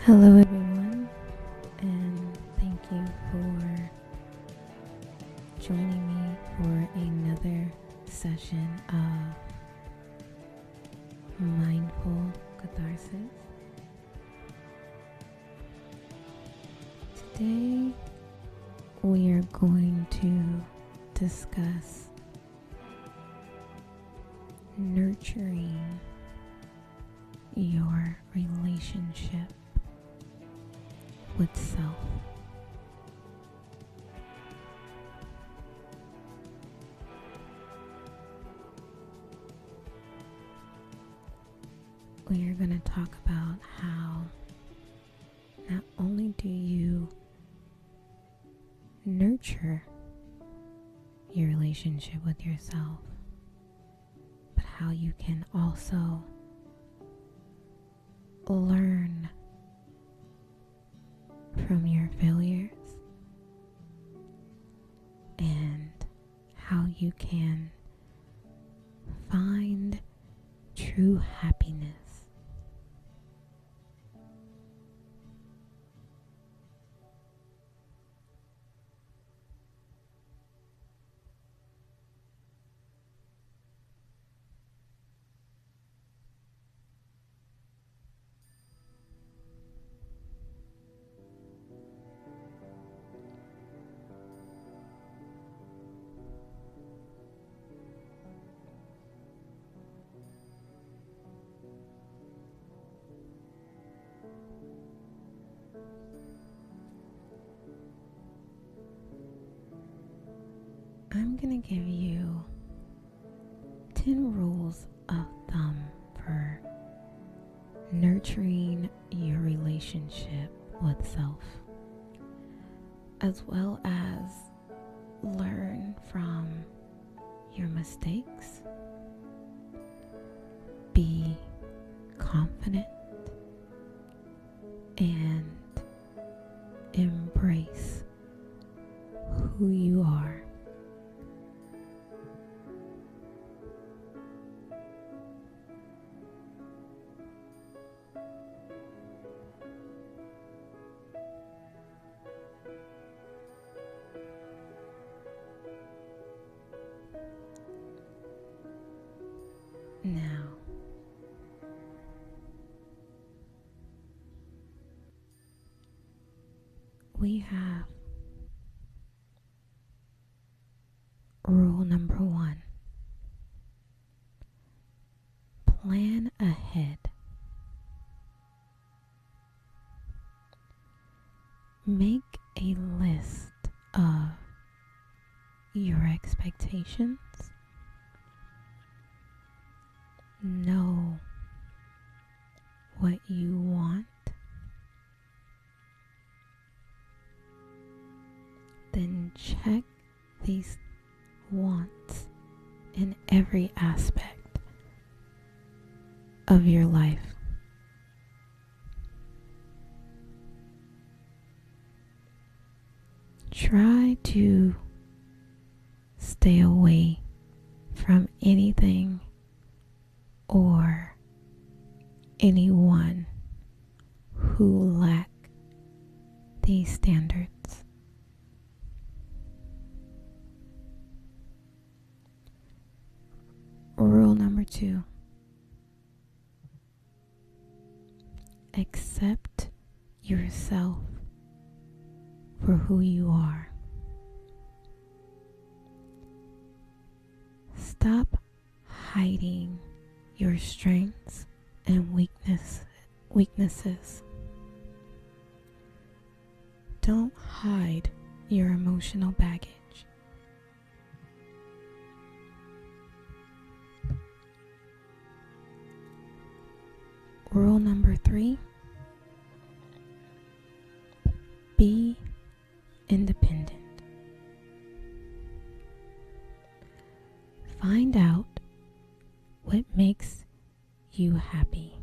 Hello, everyone, and thank you for joining me for another session of Mindful Katharsis. Today, we are going to discuss nurturing your relationship with self. We are going to talk about how not only do you nurture your relationship with yourself, but how you can also learn from your failures and how you can find true happiness. I'm going to give you 10 rules of thumb for nurturing your relationship with self, as well as learn from your mistakes, be confident, and embrace who you are. Now, we have rule number 1. Plan ahead. Make a list of your expectations. Know what you want. Then check these wants in every aspect of your life. Try to stay away from anything or anyone who lack these standards. Rule number 2. Accept yourself for who you are. Stop hiding your strengths and weaknesses. Don't hide your emotional baggage. Rule number 3. Be independent. Find out what makes you happy.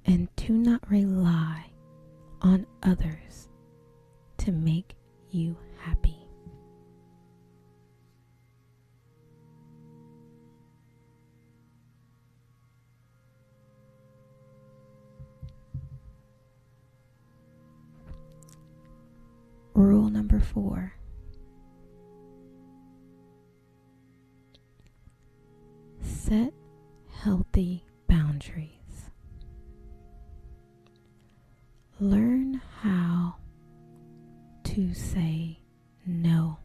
And do not rely on others to make you happy. 4, set healthy boundaries. Learn how to say no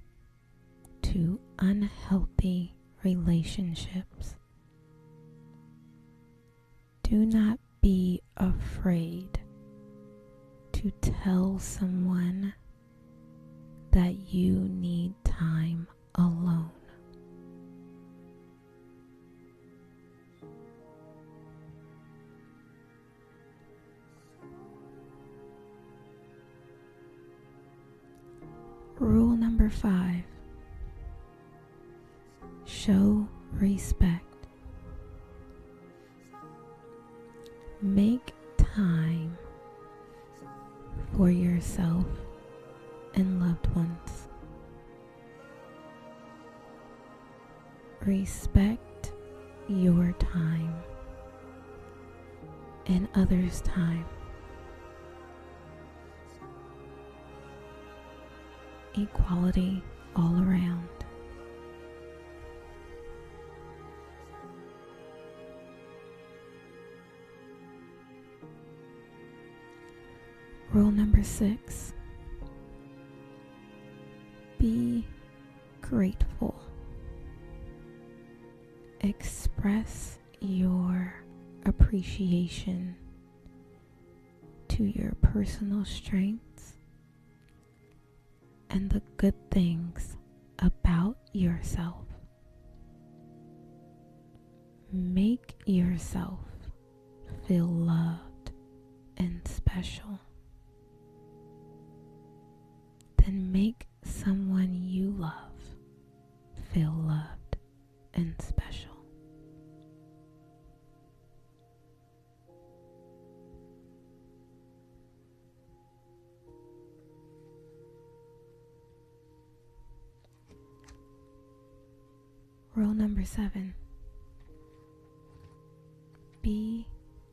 to unhealthy relationships. Do not be afraid to tell someone that you need time alone. Rule number 5. Show respect. Make time for yourself and loved ones. Respect your time and others' time. Equality all around. Rule number 6. Be grateful. Express your appreciation to your personal strengths and the good things about yourself. Make yourself feel loved and special. Then make someone you love feel loved and special. Rule number 7. Be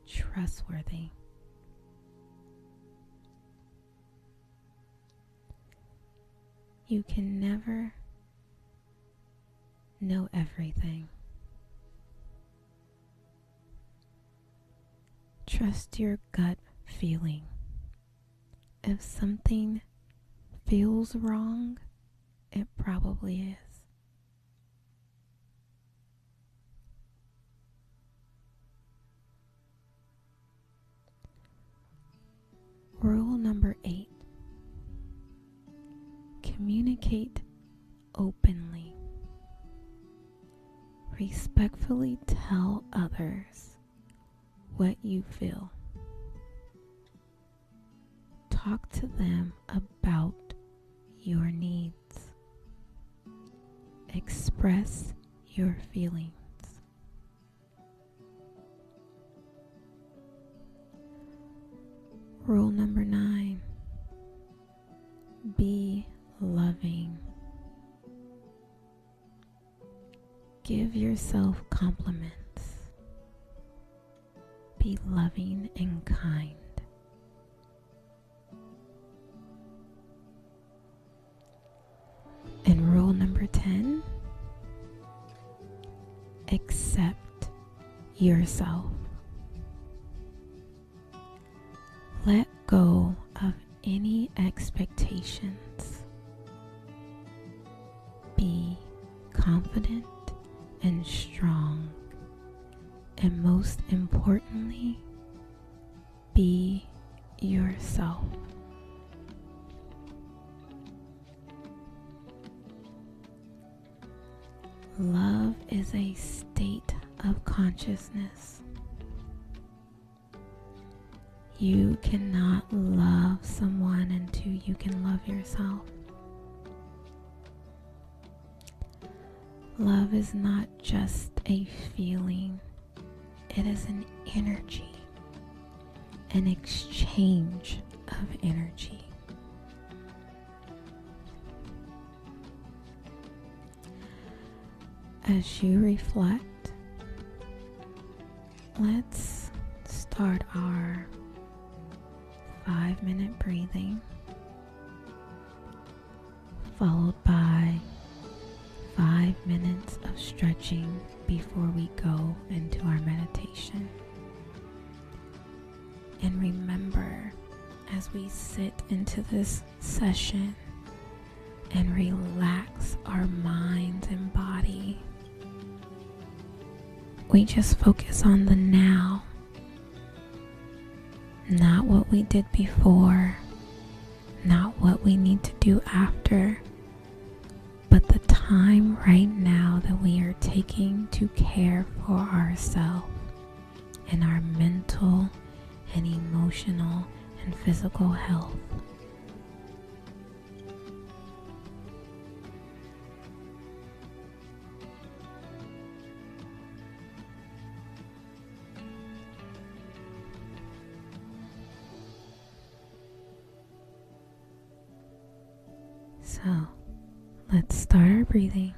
trustworthy. You can never know everything. Trust your gut feeling. If something feels wrong, it probably is. Rule number 8. Communicate openly. Respectfully tell others what you feel. Talk to them about your needs. Express your feelings. Rule number 9. Be loving. Give yourself compliments. Be loving and kind. And rule number 10. Accept yourself. Let go of any expectations. Be confident and strong. And most importantly, be yourself. Love is a state of consciousness. You cannot love someone until you can love yourself. Love is not just a feeling, it is an energy, an exchange of energy. As you reflect, let's start our 5-minute breathing. followed by 5 minutes of stretching before we go into our meditation. And remember, as we sit into this session and relax our minds and body, we just focus on the now, not what we did before, not what we need to do after, but the time right now that we are taking to care for ourselves and our mental and emotional and physical health. So, let's start our breathing.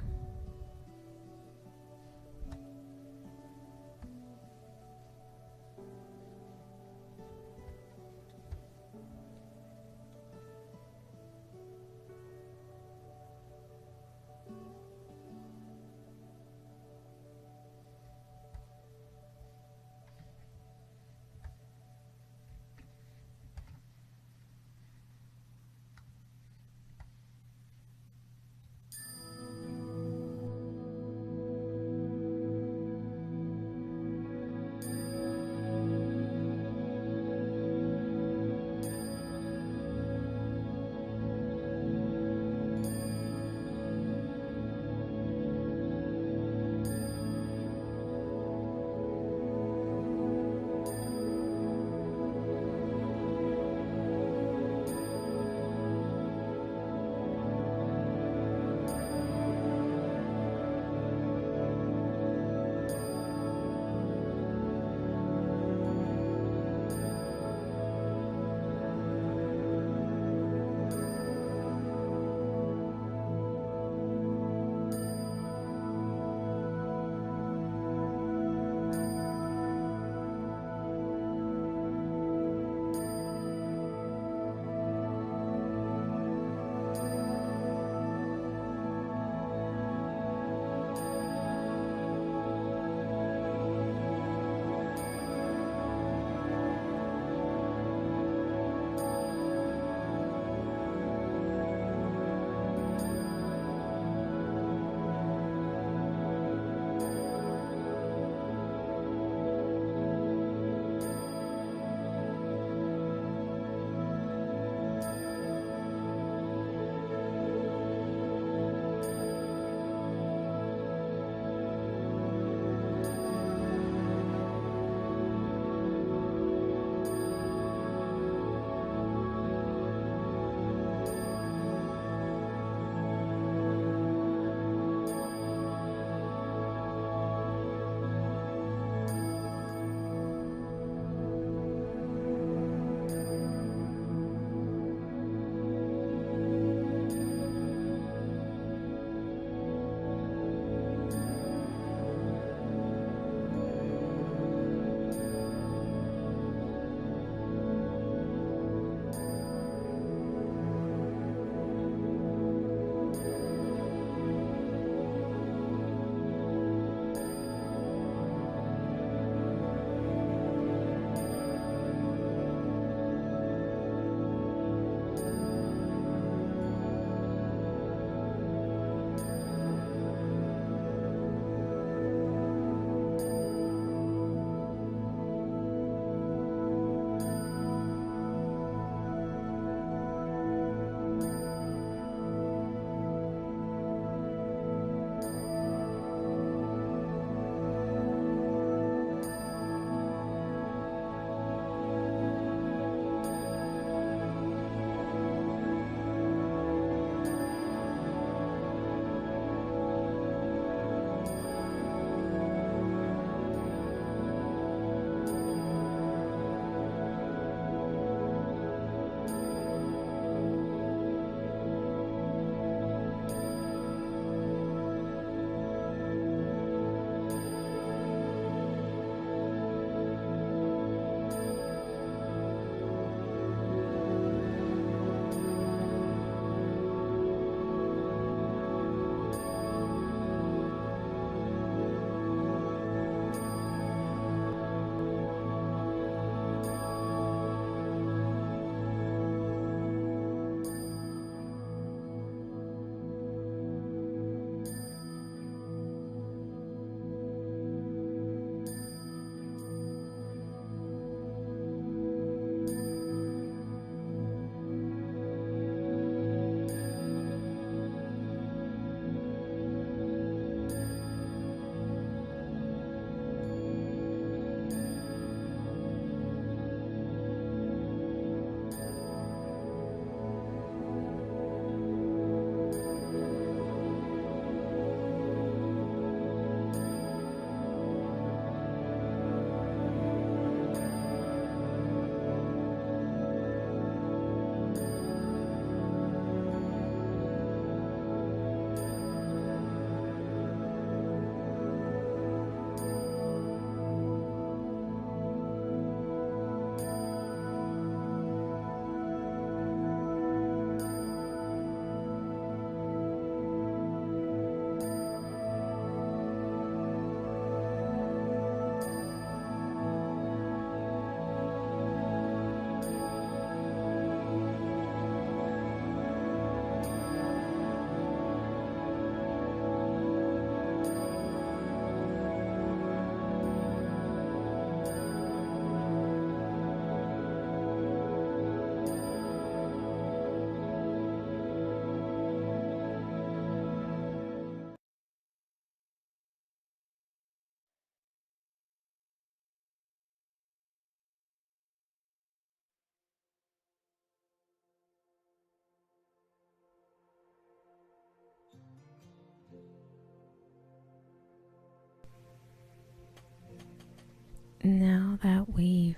Now that we've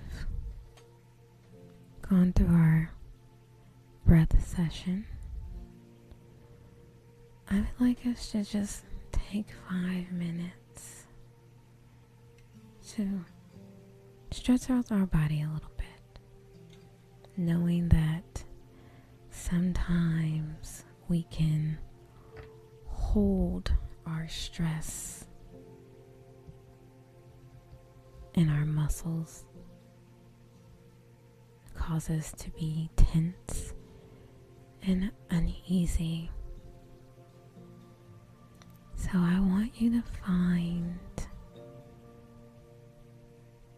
gone through our breath session, I would like us to just take 5 minutes to stretch out our body a little bit, knowing that sometimes we can hold our stress in our muscles, cause us to be tense and uneasy. So I want you to find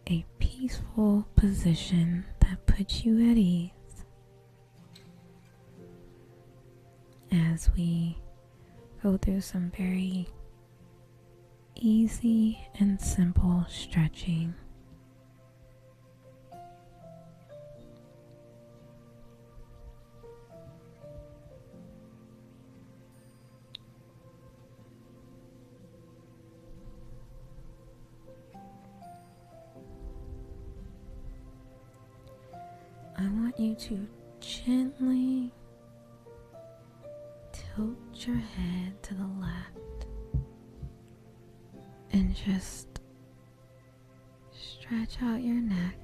a peaceful position that puts you at ease as we go through some very easy and simple stretching. I want you to gently tilt your head to the left and just stretch out your neck.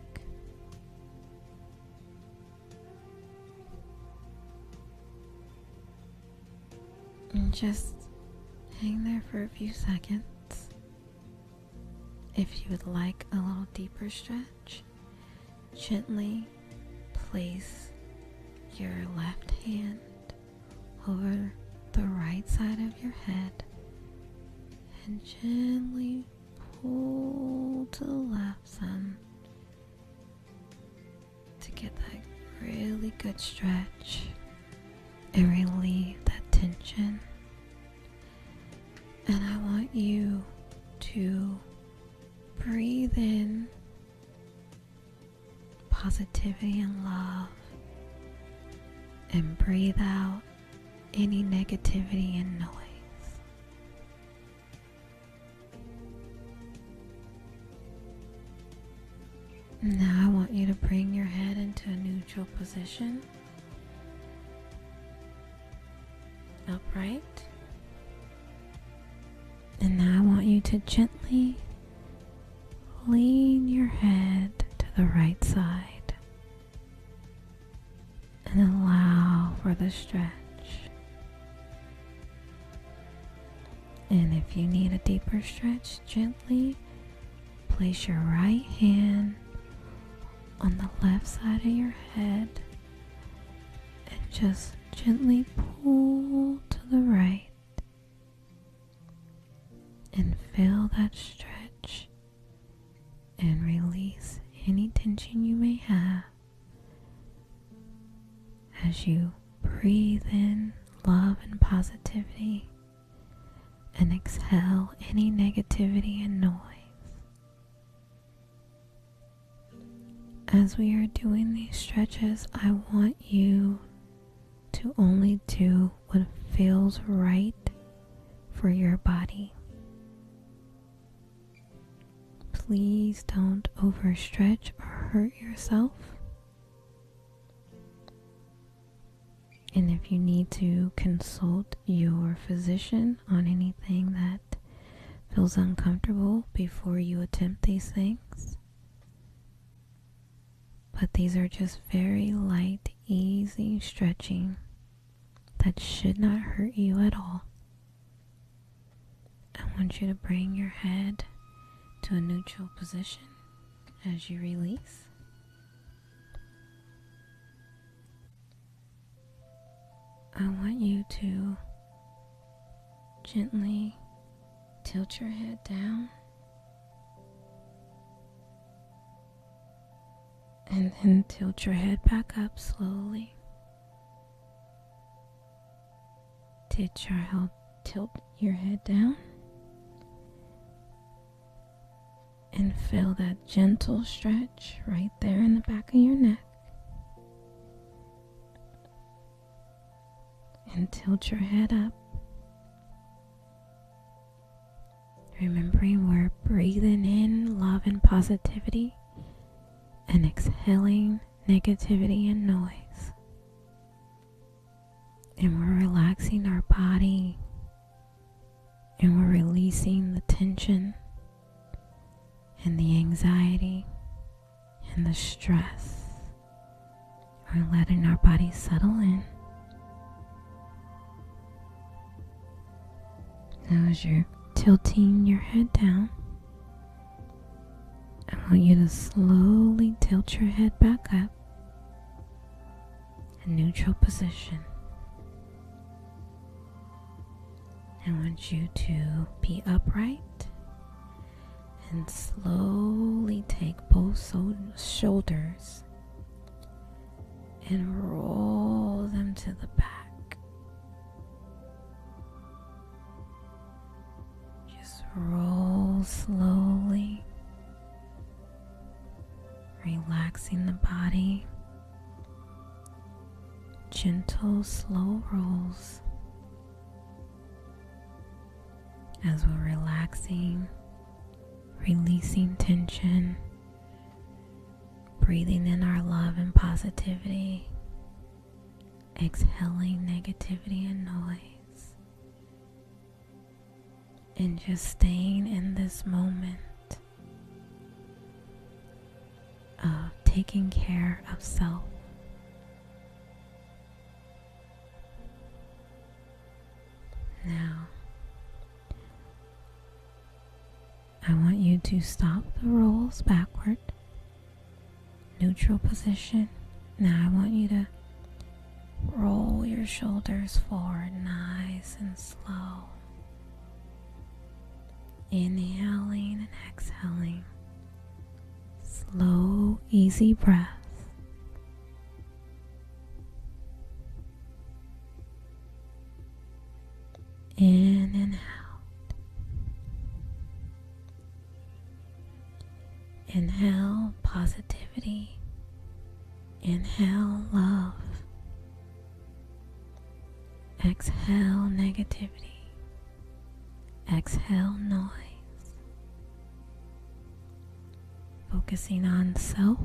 And just hang there for a few seconds. If you would like a little deeper stretch, gently place your left hand over the right side of your head and gently pull to the left some to get that really good stretch and relieve that tension. And I want you to breathe in positivity and love, and breathe out any negativity and noise. Now I want you to bring your head into a neutral position, upright. And now I want you to gently lean your head to the right side and allow for the stretch. And if you need a deeper stretch, gently place your right hand on the left side of your head and just gently pull to the right and feel that stretch and release any tension you may have as you breathe in love and positivity and exhale any negativity and noise. As we are doing these stretches, I want you to only do what feels right for your body. Please don't overstretch or hurt yourself. And if you need to consult your physician on anything that feels uncomfortable before you attempt these things. But these are just very light, easy stretching that should not hurt you at all. I want you to bring your head to a neutral position as you release. I want you to gently tilt your head down and then tilt your head back up slowly. Tilt your head down and feel that gentle stretch right there in the back of your neck. And tilt your head up. Remembering we're breathing in love and positivity and exhaling negativity and noise. And we're relaxing our body and we're releasing the tension and the anxiety and the stress. We're letting our body settle in. Now as you're tilting your head down, I want you to slowly tilt your head back up in neutral position. I want you to be upright and slowly take both shoulders and roll them to the back. Just roll slowly, relaxing the body. Gentle, slow rolls as we're relaxing, releasing tension, breathing in our love and positivity, exhaling negativity and noise, and just staying in this moment of taking care of self. Now, I want you to stop the rolls backward, neutral position. Now I want you to roll your shoulders forward, nice and slow. Inhaling and exhaling. Slow, easy breath. In and out. Inhale positivity. Inhale love. Exhale negativity. Exhale noise. Focusing on self.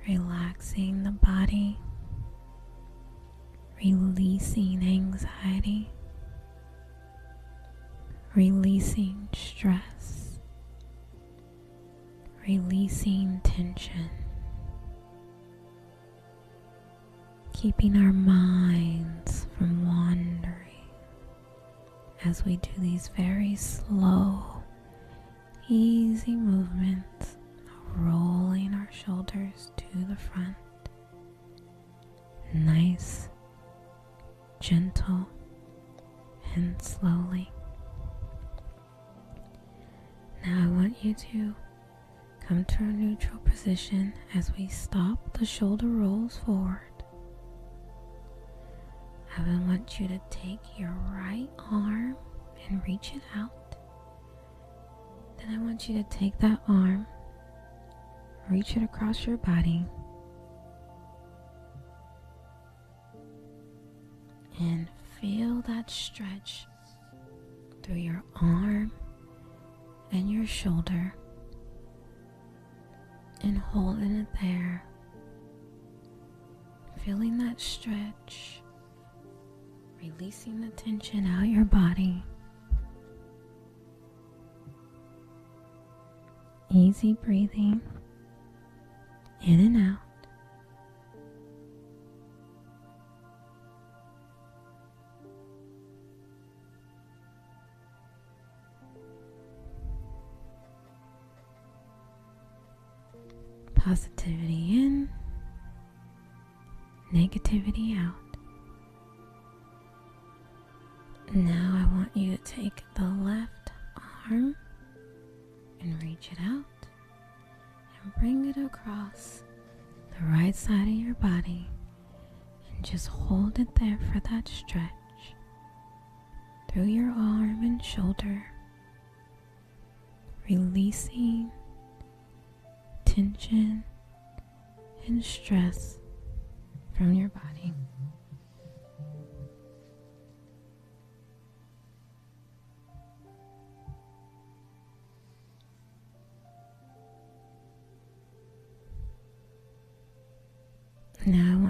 Relaxing the body. Releasing anxiety. Releasing stress. Releasing tension. Keeping our minds from wandering as we do these very slow, easy movements, rolling our shoulders to the front. Nice, gentle, and slowly. Now I want you to come to a neutral position as we stop the shoulder rolls forward. I want you to take your right arm and reach it out. Then I want you to take that arm, reach it across your body, and feel that stretch through your arm and your shoulder, and holding it there, feeling that stretch, releasing the tension out your body. Easy breathing in and out. Positivity in, negativity out. Now I want you to take the left arm and reach it out and bring it across the right side of your body and just hold it there for that stretch through your arm and shoulder, releasing tension and stress from your body.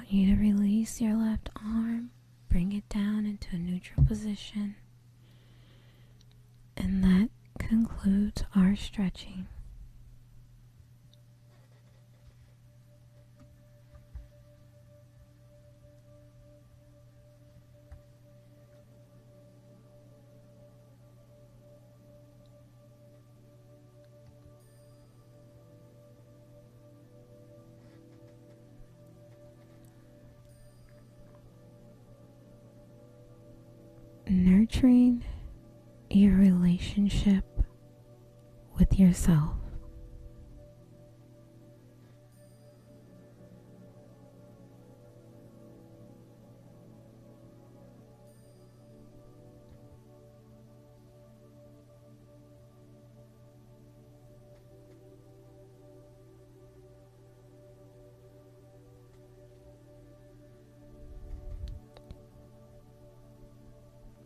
want you to release your left arm, bring it down into a neutral position, and that concludes our stretching. Nurturing your relationship with yourself.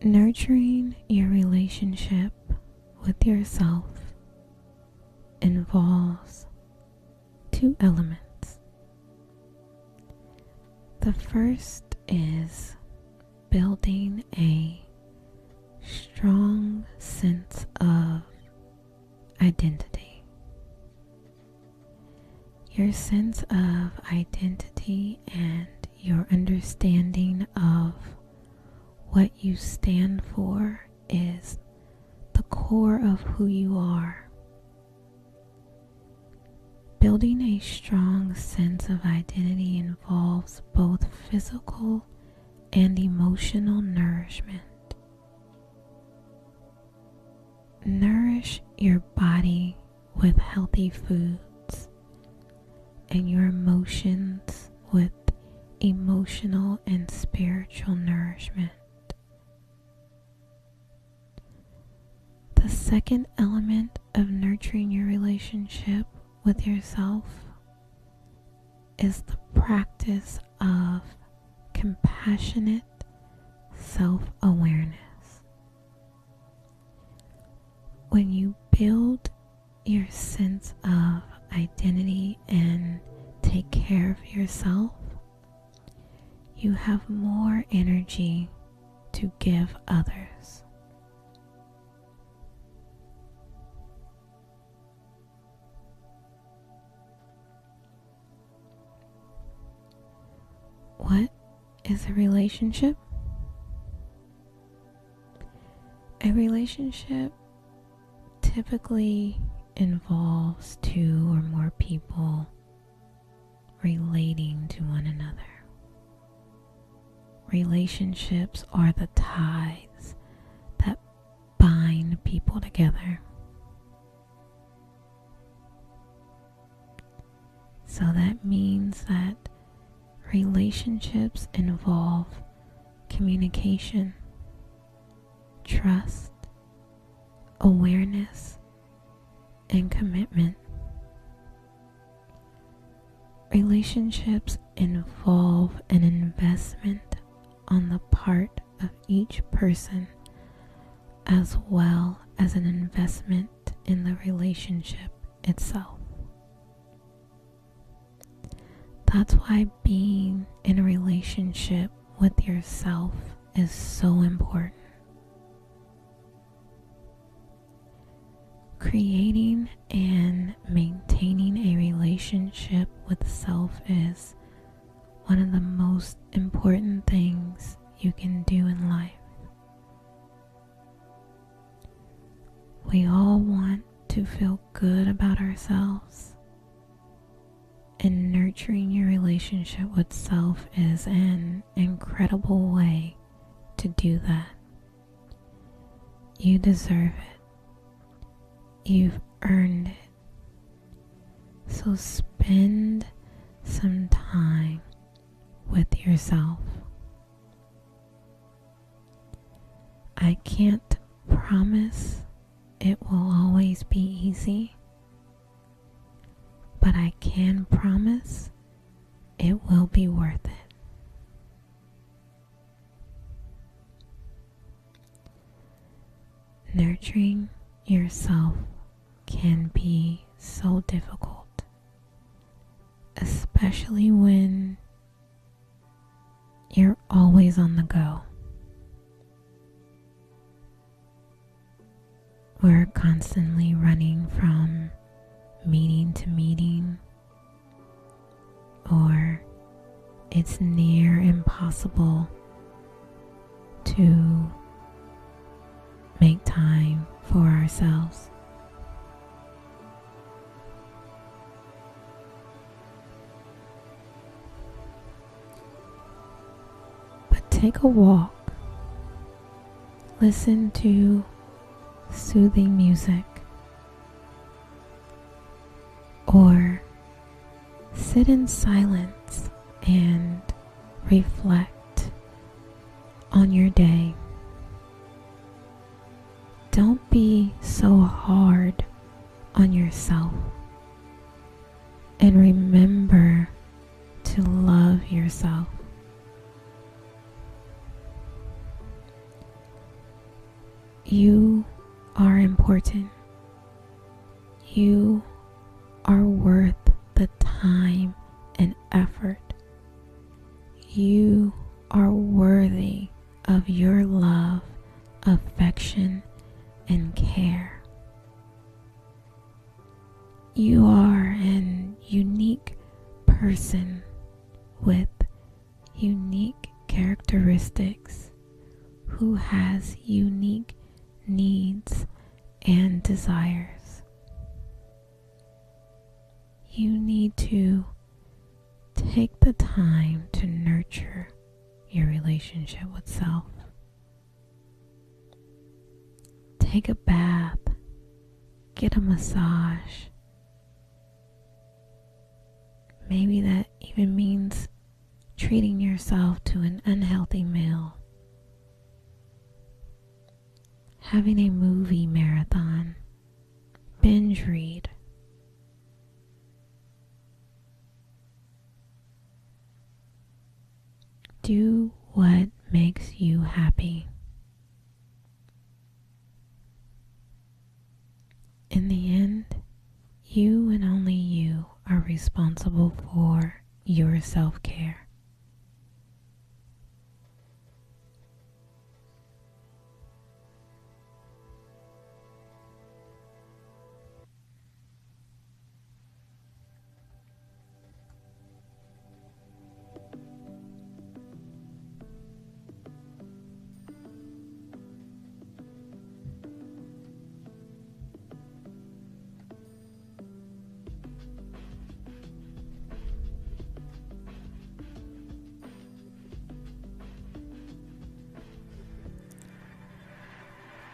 Nurturing your relationship with yourself involves two elements. The first is building a strong sense of identity. Your sense of identity and your understanding of what you stand for is the core of who you are. Building a strong sense of identity involves both physical and emotional nourishment. Nourish your body with healthy foods and your emotions with emotional and spiritual nourishment. The second element of nurturing your relationship with yourself is the practice of compassionate self-awareness. When you build your sense of identity and take care of yourself, you have more energy to give others. What is a relationship? A relationship typically involves two or more people relating to one another. Relationships are the ties that bind people together. So that means that relationships involve communication, trust, awareness, and commitment. Relationships involve an investment on the part of each person as well as an investment in the relationship itself. That's why being in a relationship with yourself is so important. Creating and maintaining a relationship with self is one of the most important things you can do in life. We all want to feel good about ourselves, and nurturing your relationship with self is an incredible way to do that. You deserve it. You've earned it. So spend some time with yourself. I can't promise it will always be easy, but I can promise it will be worth it. Nurturing yourself can be so difficult, especially when You're always on the go. We're constantly running from meeting to meeting, or it's near impossible to make time for ourselves. But take a walk. Listen to soothing music, or sit in silence and reflect on your day. Don't be so hard on yourself, and remember to love yourself. You are important. You are worth the time and effort. You are worthy of your love, affection, and care. You are an unique person with unique characteristics who has unique needs and desires. You need to take the time to nurture your relationship with self. Take a bath, get a massage. Maybe that even means treating yourself to an unhealthy meal. Having a movie marathon, binge read. Do what makes you happy. In the end, you and only you are responsible for your self-care.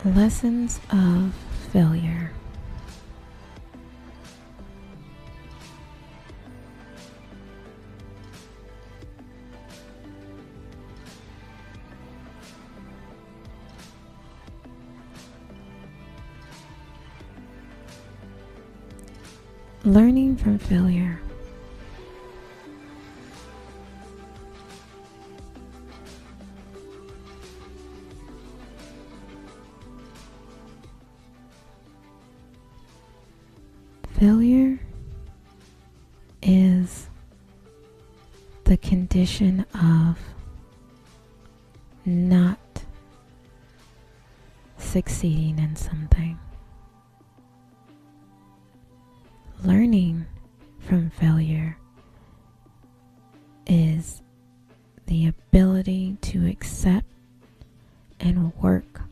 Lessons of failure. Learning from failure. Failure is the condition of not succeeding in something. Learning from failure is the ability to accept and work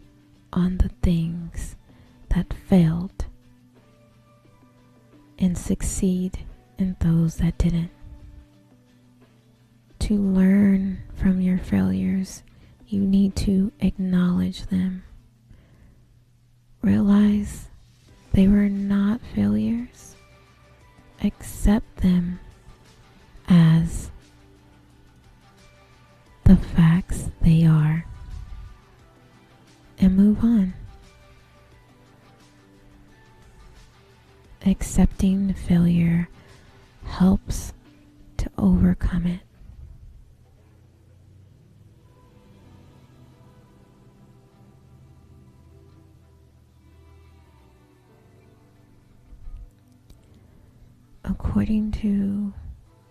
on the things that failed and succeed in those that didn't. To learn from your failures, you need to acknowledge them. Realize they were not failures. Accept them as the facts they are, and move on. Accepting failure helps to overcome it. According to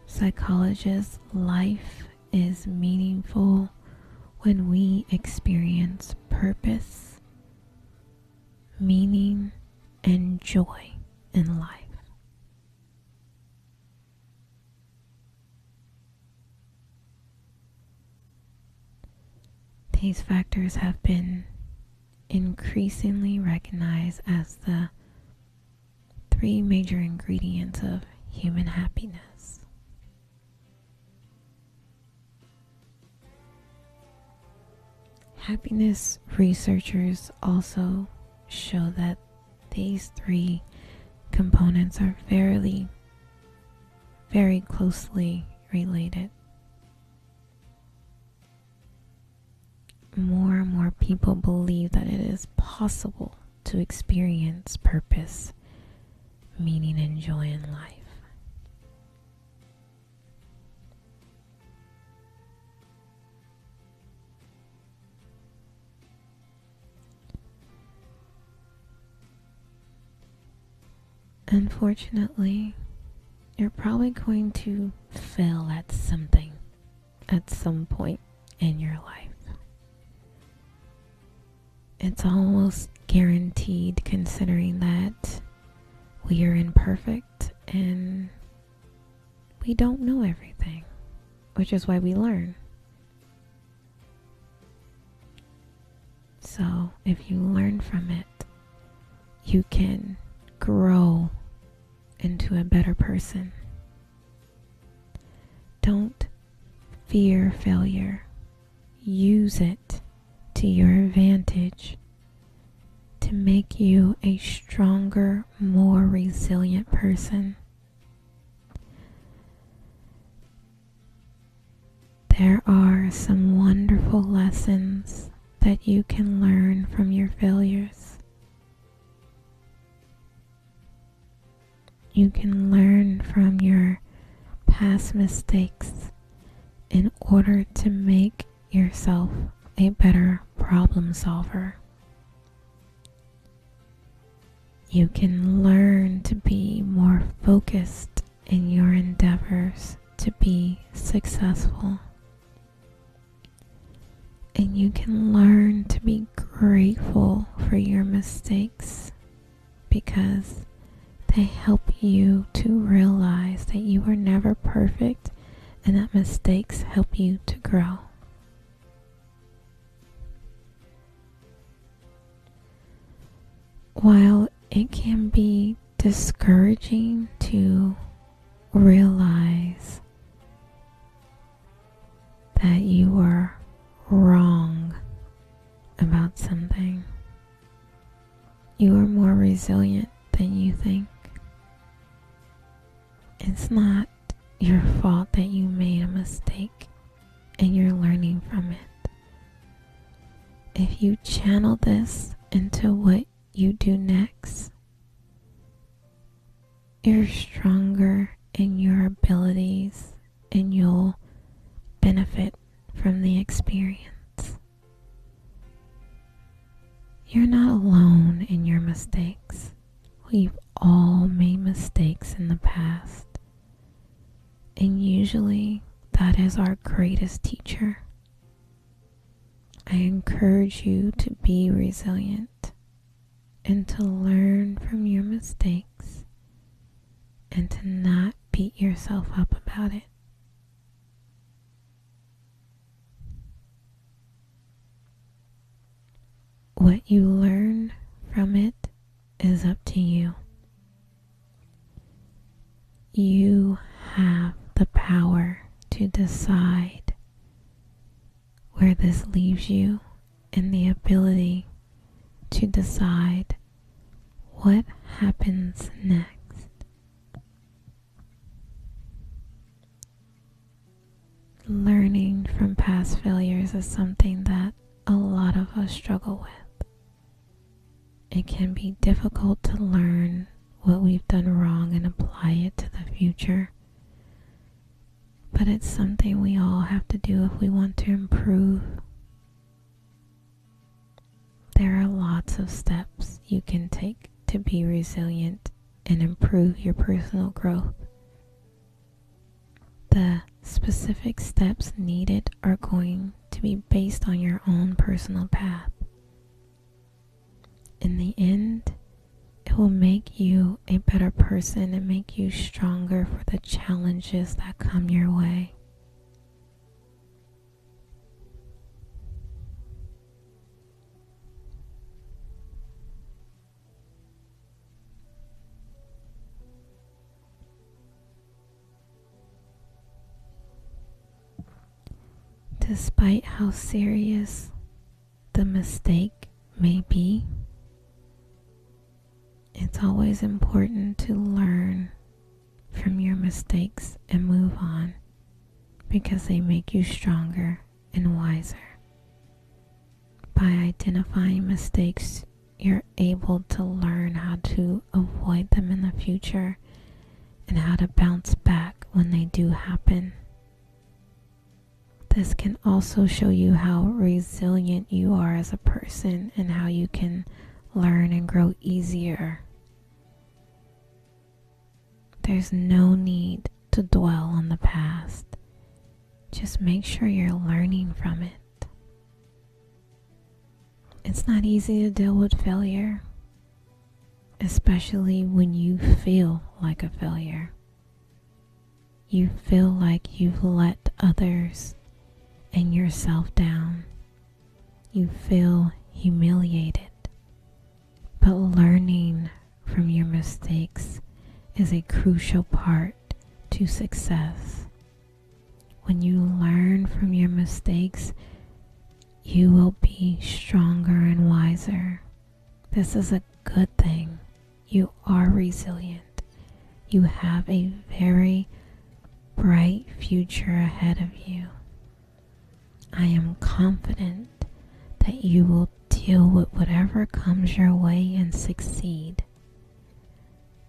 psychologists, life is meaningful when we experience purpose, meaning, and joy in life. These factors have been increasingly recognized as the 3 major ingredients of human happiness. Happiness researchers also show that these 3 components are very closely related. More and more people believe that it is possible to experience purpose, meaning, and joy in life. Unfortunately, you're probably going to fail at something at some point in your life. It's almost guaranteed, considering that we are imperfect and we don't know everything, which is why we learn. So if you learn from it, you can grow into a better person. Don't fear failure. Use it to your advantage to make you a stronger, more resilient person. There are some wonderful lessons that you can learn from your failures. You can learn from your past mistakes in order to make yourself a better problem solver. You can learn to be more focused in your endeavors to be successful. And you can learn to be grateful for your mistakes because they help you to realize that you are never perfect and that mistakes help you to grow. While it can be discouraging to realize that you are wrong about something, you are more resilient than you think. It's not your fault that you made a mistake and you're learning from it. If you channel this into what you do next, you're stronger in your abilities and you'll benefit from the experience. You're not alone in your mistakes. We've all made mistakes in the past, and usually that is our greatest teacher. I encourage you to be resilient and to learn from your mistakes and to not beat yourself up about it. What you learn from it is up to you. You have the power to decide where this leaves you and the ability to decide what happens next. Learning from past failures is something that a lot of us struggle with. It can be difficult to learn what we've done wrong and apply it to the future. But it's something we all have to do if we want to improve. There are lots of steps you can take to be resilient and improve your personal growth. the specific steps needed are going to be based on your own personal path. In the end, it will make you a better person and make you stronger for the challenges that come your way. Despite how serious the mistake may be, it's always important to learn from your mistakes and move on, because they make you stronger and wiser. By identifying mistakes, you're able to learn how to avoid them in the future and how to bounce back when they do happen. This can also show you how resilient you are as a person and how you can learn and grow easier. There's no need to dwell on the past. Just make sure you're learning from it. It's not easy to deal with failure, especially when you feel like a failure. You feel like you've let others and yourself down. You feel humiliated. But learning from your mistakes is a crucial part to success. When you learn from your mistakes, you will be stronger and wiser. This is a good thing. You are resilient. You have a very bright future ahead of you. I am confident that you will deal with whatever comes your way and succeed.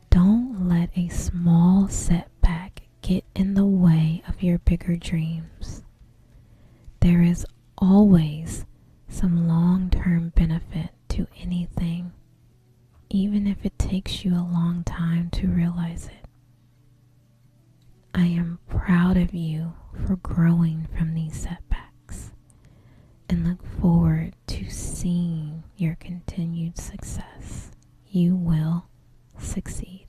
Don't let a small setback get in the way of your bigger dreams. There is always some long-term benefit to anything, even if it takes you a long time to realize it. I am proud of you for growing from these setbacks and look forward to seeing your continued success. You will succeed.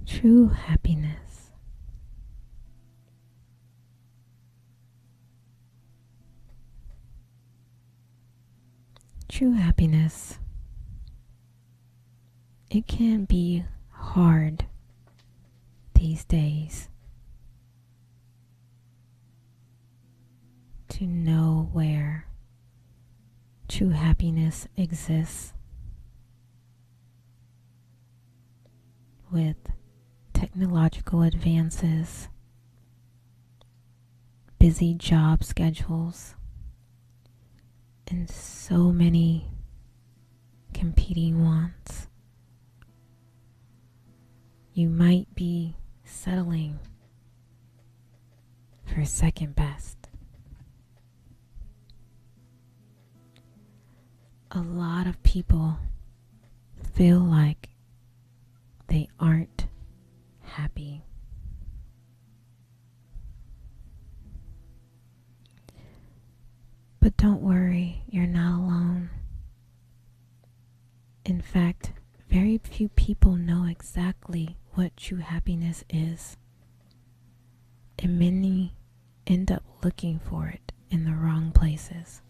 True happiness. True happiness. It can be hard these days to know where true happiness exists. With technological advances, busy job schedules, and so many competing wants, you might be settling for second best. A lot of people feel like they aren't happy. But don't worry, you're not alone. In fact, very few people know exactly what true happiness is, and many end up looking for it in the wrong places.